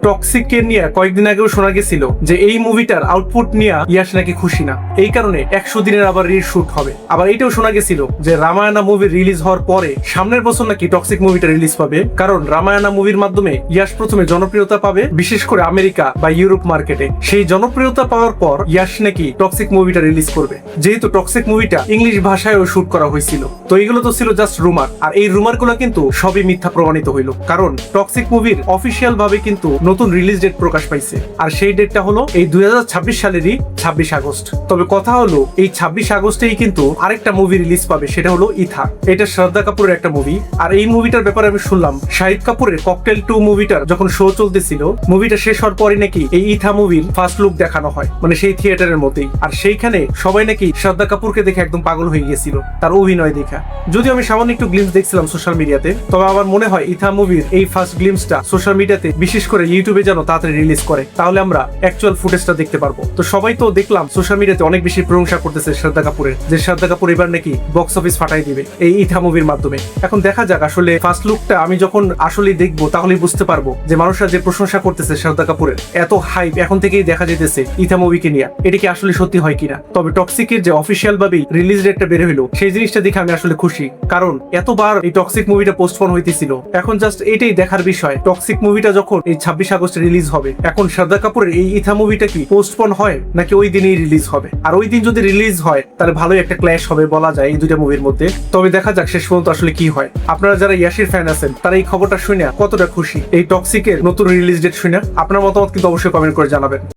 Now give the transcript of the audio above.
টক্সিককে নিয়ে কয়েকদিন আগেও শোনা গেছিল যে এই মুভিটার আউটপুট নিয়ে ইয়াশ নাকি খুশি না, এই কারণে 100 দিনের আবার রিশুট হবে। আবার এইটাও শোনা গেছিল যে রামায়ণা মুভি রিলিজ হওয়ার পরে সামনের বছর নাকি টক্সিক মুভিটা রিলিজ পাবে, কারণ রামায়ণা মুভির মাধ্যমে ইয়াশ প্রথমে জনপ্রিয়তা পাবে, বিশেষ করে আমেরিকা বা ইউরোপ মার্কেটে। সেই জনপ্রিয়তা পাওয়ার পর ইয়াশ নাকি টক্সিক মুভিটা রিলিজ করবে, যেহেতু টক্সিক মুভিটা ইংলিশ ভাষায়ও শুট করা হয়েছিল। তো এইগুলো তো ছিল জাস্ট রুমার, আর এই রুমার গুলো কিন্তু সবই মিথ্যা প্রমাণিত হইল, কারণ টক্সিক মুভির অফিসিয়াল ভাবে কিন্তু নতুন রিলিজ ডেট প্রকাশ পাইছে, আর সেই ডেটটা হলো এই 2026 সালেরই 26 আগস্ট। তবে কথা হলো এই 26 আগস্টেই কিন্তু আরেকটা মুভি রিলিজ পাবে, সেটা হলো ইথা। এটা শ্রদ্ধা কাপুরের একটা মুভি, আর এই মুভিটার ব্যাপারে আমি শুনলাম শাহিদ কাপুরের ককটেল 2 মুভিটার যখন শো চলতেছিল, মুভিটা শেষ হওয়ার পরে নাকি এই ইথা মুভির ফার্স্ট লুক দেখানো হয়, মানে সেই থিয়েটারের মতোই। আর সেইখানে সবাই নাকি শ্রদ্ধা কাপুরকে দেখে একদম পাগল হয়ে গেছিল তার অভিনয় দেখা। যদিও আমি সামান্য একটু গ্লিমস দেখছিলাম সোশ্যাল মিডিয়াতে, তবে আমার মনে হয় ইথা মুভির এই ফার্স্ট গ্লিমসটা সোশ্যাল মিডিয়াতে, বিশেষ করে ইউটিউবে যেন তাড়াতাড়ি রিলিজ করে, তাহলে আমরা অ্যাকচুয়াল ফুটেজটা দেখতে পারবো। তো সবাই তো দেখলাম সোশ্যাল মিডিয়াতে অনেক বেশি প্রশংসা করতেছে শ্রদ্ধা কাপুরের, যে শ্রদ্ধা কাপুর এবার নাকি বক্স অফিস ফাটাই দিবে এই ইথা মুভির মাধ্যমে। এখন দেখা যাক আসলে ফার্স্ট লুকটা আমি যখন আসলে দেখবো তাহলেই বুঝতে পারবো যে মানুষরা যে প্রশংসা করতেছে শ্রদ্ধা কাপুরের, এত হাইপ এখন থেকেই দেখা যেতেছে ইথা মুভিকে নিয়ে, এটা কি আসলে সত্যি হয় কিনা। তবে টক্সিকের যে অফিসিয়াল ভাবে রিলিজ ডেটটা বের হইলো, সেই জিনিসটা দেখে আমি আসলে খুশি, কারণ এতবার এই টক্সিক মুভিটা পোস্টপোন হইতেছিল। এখন জাস্ট এটাই দেখার বিষয়, টক্সিক মুভিটা যখন এই 26 আগস্টে রিলিজ হবে, এখন শ্রদ্ধা কাপুরের এই ইথা মুভিটা কি পোস্টপোন হয় নাকি ওই দিনই রিলিজ হবে। আর ওই দিন যদি রিলিজ হয় তাহলে ভালোই একটা ক্ল্যাশ হবে বলা যায় এই দুইটা মুভির মধ্যে। তবে দেখা যাক শেষ পর্যন্ত আসলে কি হয়। আপনারা যারা ইয়াশির ফ্যান আছেন তারা এই খবরটা শুনে কতটা খুশি, এই টক্সিকের নতুন রিলিজ ডেট শুনে আপনার মতামত কিন্তু অবশ্যই কমেন্ট করে জানাবেন।